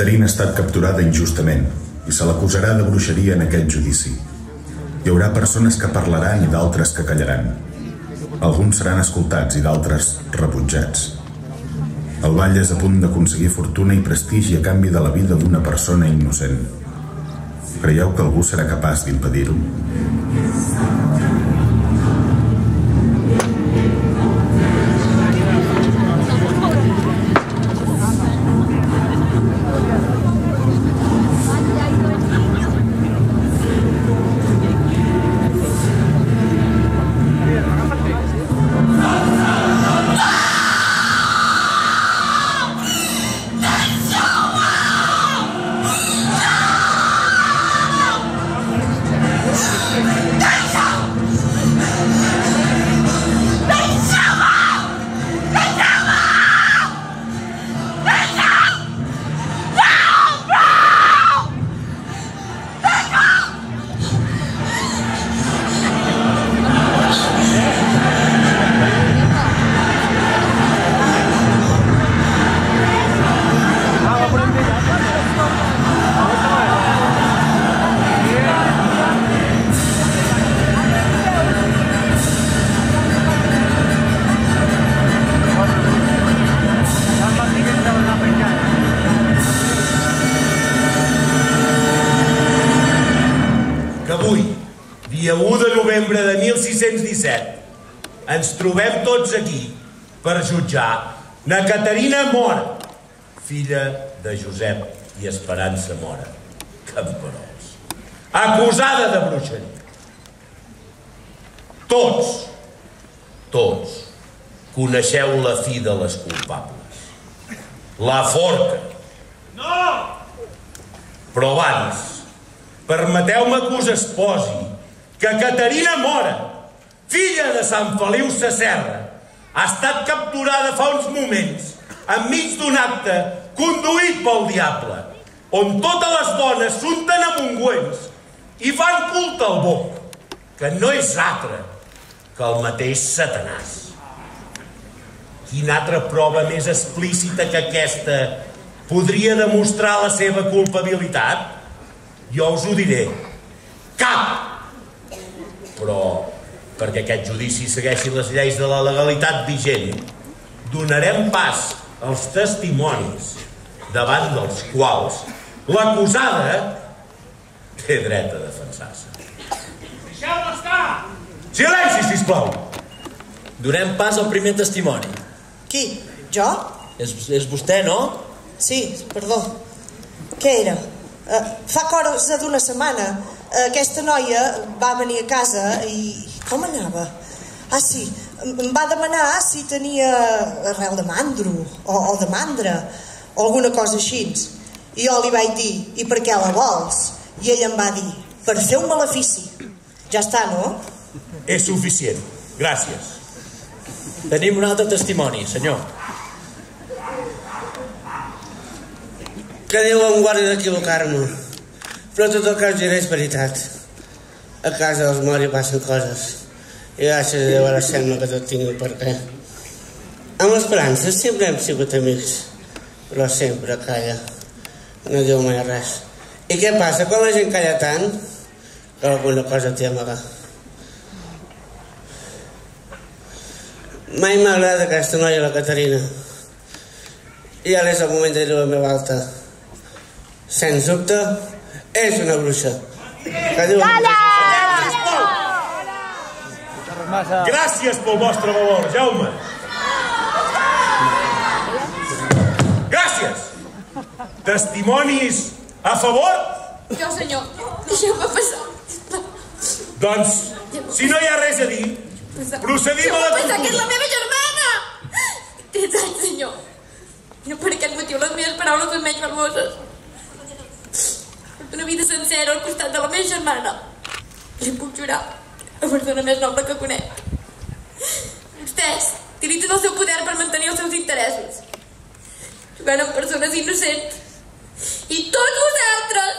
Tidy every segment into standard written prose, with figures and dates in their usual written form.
Caterina ha estat capturada injustament i se l'acusarà de bruixeria en aquest judici. Hi haurà persones que parlaran i d'altres que callaran. Alguns seran escoltats i d'altres rebutjats. El ball és a punt d'aconseguir fortuna i prestigi a canvi de la vida d'una persona innocent. Creieu que algú serà capaç d'impedir-ho? Dia 1 de novembre de 1617, ens trobem tots aquí per jutjar na Caterina Mora, filla de Josep i Esperança Mora, camperols, acusada de bruixeria. Tots coneixeu la fi de les culpables, la forca. No! Però abans, permeteu-me que us exposi que Caterina Mora, filla de Sant Feliu Sasserra, ha estat capturada fa uns moments enmig d'un acte conduït pel diable, on totes les dones s'unten amb ungüents i fan culte al boc, que no és altre que el mateix Satanàs. Quina altra prova més explícita que aquesta podria demostrar la seva culpabilitat? Jo us ho diré. Cap! Però, perquè aquest judici segueixi les lleis de la legalitat vigent, donarem pas als testimonis davant dels quals l'acusada té dret a defensar-se. Deixeu-la estar! Silenci, sisplau! Donem pas al primer testimoni. Qui? Jo? És vostè, no? Sí, perdó. Què era? Fa cosa d'una setmana aquesta noia va venir a casa i... Com anava? Ah, sí, em va demanar si tenia arrel de mandro o de mandra o alguna cosa així. I jo li vaig dir, i per què la vols? I ell em va dir, per fer un malefici. Ja està, no? És suficient. Gràcies. Tenim un altre testimoni, senyor. Que Déu em guardi d'equivocar-me, però tot el que us diré és veritat. A casa dels Mori passen coses i gràcies a Déu ara sembla que tot tingui per què. Amb l'Esperança sempre hem sigut amics, però sempre calla, no diu mai res. I què passa quan la gent calla tant? Que alguna cosa té a amagar. Mai m'ha agradat aquesta noia, la Caterina, i ara és el moment de dir-ho en veu alta. Sens dubte, és una bruixa. Gràcies pel vostre valor, Jaume. Gràcies. Testimonis a favor? Jo, senyor, deixeu-me passar. Doncs, si no hi ha res a dir, procedim a la conclusió. Que és la meva germana! 13 anys, senyor. No per aquest motiu les meves paraules són menys famoses. Una vida sencera al costat de la meva germana. Li puc jurar, la persona més noble que conec. Vostès utilitzen el seu poder per mantenir els seus interessos, jugant amb persones innocents. I tots vosaltres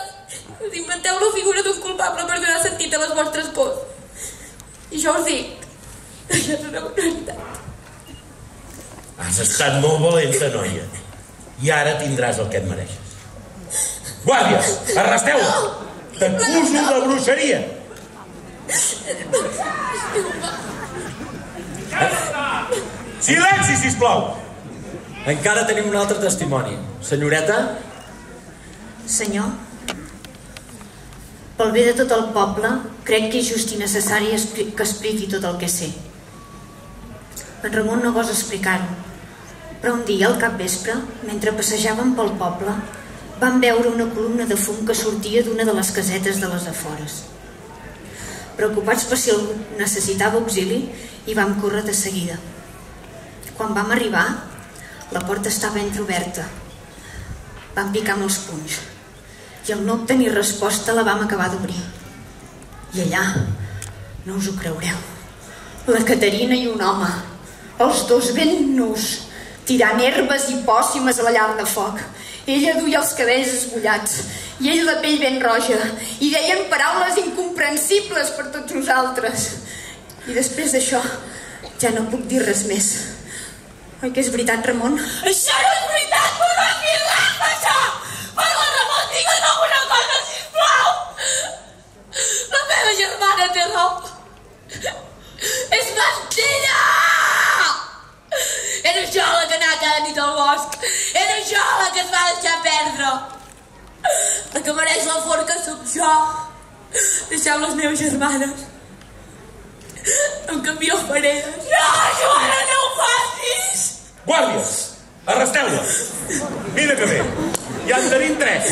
us inventeu la figura d'un culpable per donar sentit a les vostres pors. I jo us dic, això és una realitat. Has estat molt valenta, noia, i ara tindràs el que et mereixes. Guàrdies, arresteu-la! T'acuso de bruixeria! Silenci, sisplau! Encara tenim un altre testimoni. Senyoreta? Senyor, pel bé de tot el poble, crec que és just i necessari que expliqui tot el que sé. En Ramon no gosa explicar-ho, però un dia, al capvespre, mentre passejàvem pel poble, vam veure una columna de fum que sortia d'una de les casetes de les afores. Preocupats per si algú necessitava auxili, hi vam córrer de seguida. Quan vam arribar, la porta estava entreoberta. Vam picar amb els punys i al no obtenir resposta la vam acabar d'obrir. I allà, no us ho creureu, la Caterina i un home, els dos ben nus, tirant herbes i pòssimes a la llar de foc. Ella duia els cabells esbullats i ell la pell ben roja, i deien paraules incomprensibles per tots nosaltres. I després d'això ja no puc dir res més. Oi que és veritat, Ramon? Això no és veritat, però no és veritat, això! Parla, Ramon, digue'm alguna cosa, sisplau! La meva germana té raó. És mentida! Era jo la que anava cada nit al bosc. Era jo la que es va deixar perdre. La que mereix la forca sóc jo. Deixeu les meves germanes. Em canvio paredes. No, Joana, no ho facis! Guàrdies, arresteu-la! Mira que bé, ja en tenim 3.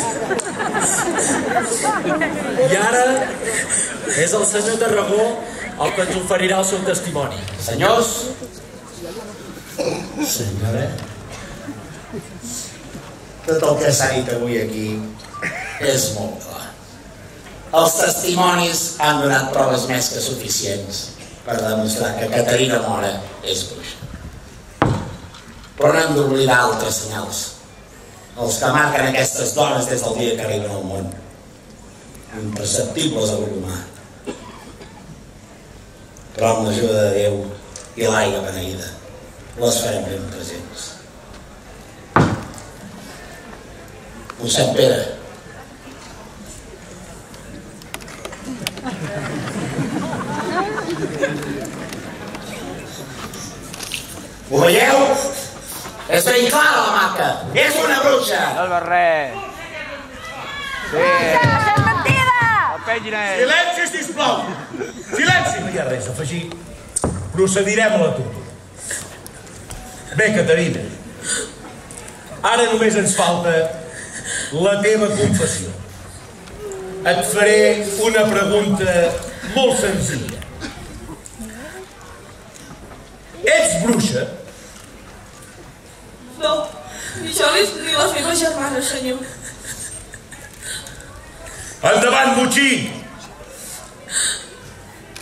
I ara és el senyor Tarragó el que ens oferirà el seu testimoni. Senyors, senyora, tot el que s'ha dit avui aquí és molt clar. Els testimonis han donat proves més que suficients per demostrar que Caterina Mora és bruixa. Però no hem d'oblidar altres senyals, els que marquen aquestes dones des del dia que arriben al món, imperceptibles a l'ull humà. Però amb l'ajuda de Déu i l'aigua beneïda les farem ben presents. Mossèn Pere, ho veieu? És ben clara la marca. És una bruixa. No és res. Sí. És mentida! El pengin a ell. Silenci, sisplau! Silenci! No hi ha res a afegir. Procedirem a la tortura. Bé, Caterina, ara només ens falta la teva confessió. Et faré una pregunta molt senzilla. Ets bruixa? No, ni jo ni les meves germanes, senyor. Endavant, botxí!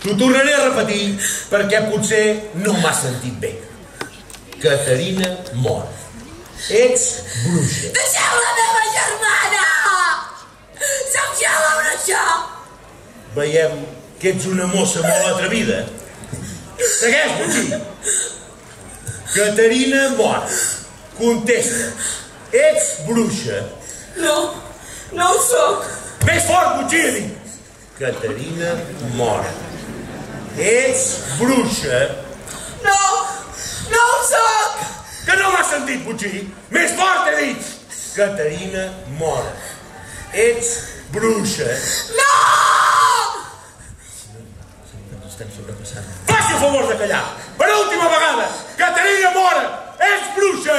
T'ho tornaré a repetir perquè potser no m'has sentit bé. Caterina Mora. Ets bruixa. Deixeu la meva germana! Sóc jo la bruixa! Veiem que ets una mossa molt atrevida. Segueix, botxí. Caterina Mora. Contesta. Ets bruixa? No, no ho soc. Més fort, botxí, ha dit. Caterina Mora. Ets bruixa? No, no ho soc. Que no m'has sentit, botxí? Més fort, he dit. Caterina Mora. Ets bruixa? No! Ens estem sobrepassant. Faci el favor de callar. Per última vegada, Caterina Mora, ets bruixa!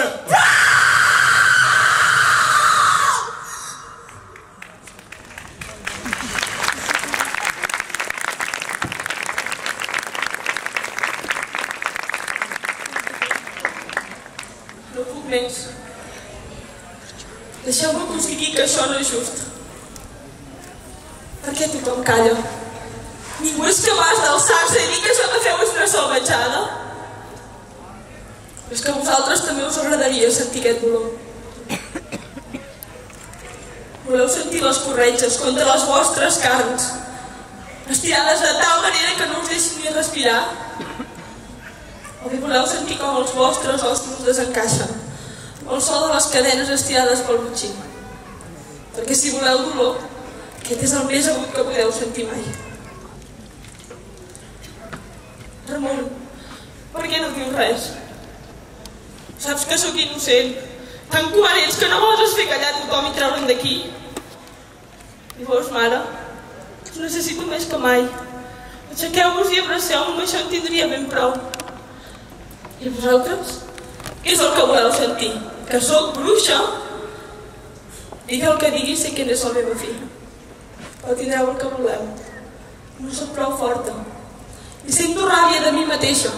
No puc més. Deixeu-me que us digui que això no és just. Per què tothom calla? Ningú és capaç d'alçar-se i dir que això que feu és una salvatjada? És que a vosaltres també us agradaria sentir aquest dolor. Voleu sentir les corretges contra les vostres carns, estirades de tal manera que no us deixin ni respirar? O bé voleu sentir com els vostres ossos desencaixen, el so de les cadenes estirades pel botxí? perquè si voleu dolor, aquest és el més agut que podeu sentir mai. Ramon, per què no dius res? Saps que sóc innocent, tan covard ets que no vols fer callar tothom i treure'n d'aquí. I veus, mare, us necessito més que mai. Aixequeu-vos i abraceu-me, amb això en tindria ben prou. I vosaltres? Què és el que voleu sentir? Que sóc bruixa? Digui el que digui, sé que n'és la meva filla. Però tindreu el que voleu. No sóc prou forta. I sento ràbia de mi mateixa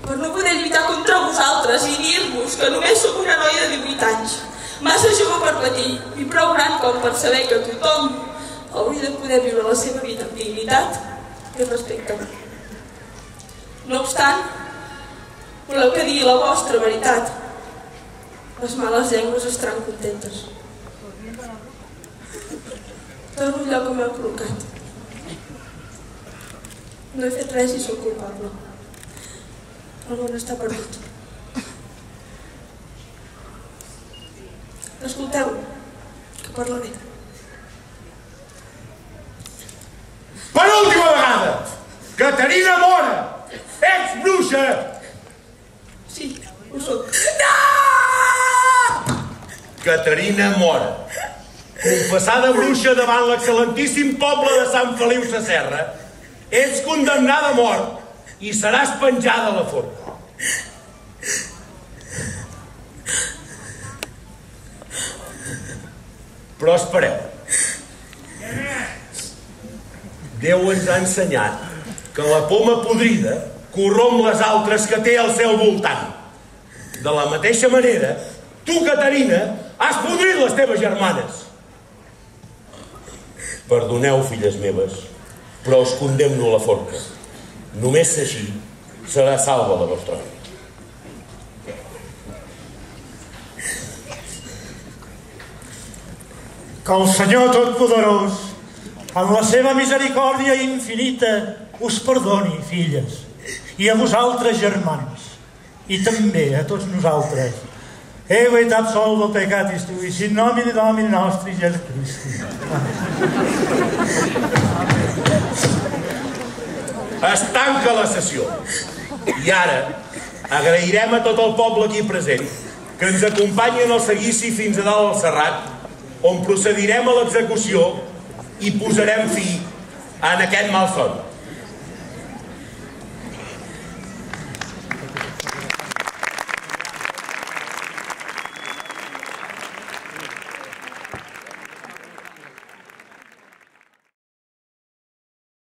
per no poder lluitar contra vosaltres i dir-vos que només sóc una noia de 18 anys, massa jove per patir i prou gran com per saber que tothom hauria de poder viure la seva vida amb dignitat i respecte. No obstant, voleu que digui la vostra veritat. Les males llengües estaran contentes. Torno al lloc que m'heu col·locat. No he fet res i sóc culpable. El món està perdut. Escolteu, que parlaré. Per última vegada! Caterina Mora! Ets bruixa! Sí, ho soc. No! Caterina Mora, confessada bruixa davant l'excel·lentíssim poble de Sant Feliu Sasserra, ets condemnada a mort i seràs penjada a la forca. Però espereu. Déu ens ha ensenyat que la poma podrida corromp les altres que té al seu voltant. De la mateixa manera, tu, Caterina, has podrit les teves germanes. Perdoneu, filles meves, però us condemno a la forca. Només així serà salva la vostra vida. Que el Senyor Totpoderós, en la seva misericòrdia infinita, us perdoni, filles, i a vosaltres, germans, i també a tots nosaltres. Ego et absolvo peccatis tuis, in nomine Domini nostri Iesus Christi. Es tanca la sessió. I ara agrairem a tot el poble aquí present que ens acompanyen al seguici fins a dalt al Serrat, on procedirem a l'execució i posarem fi en aquest malson.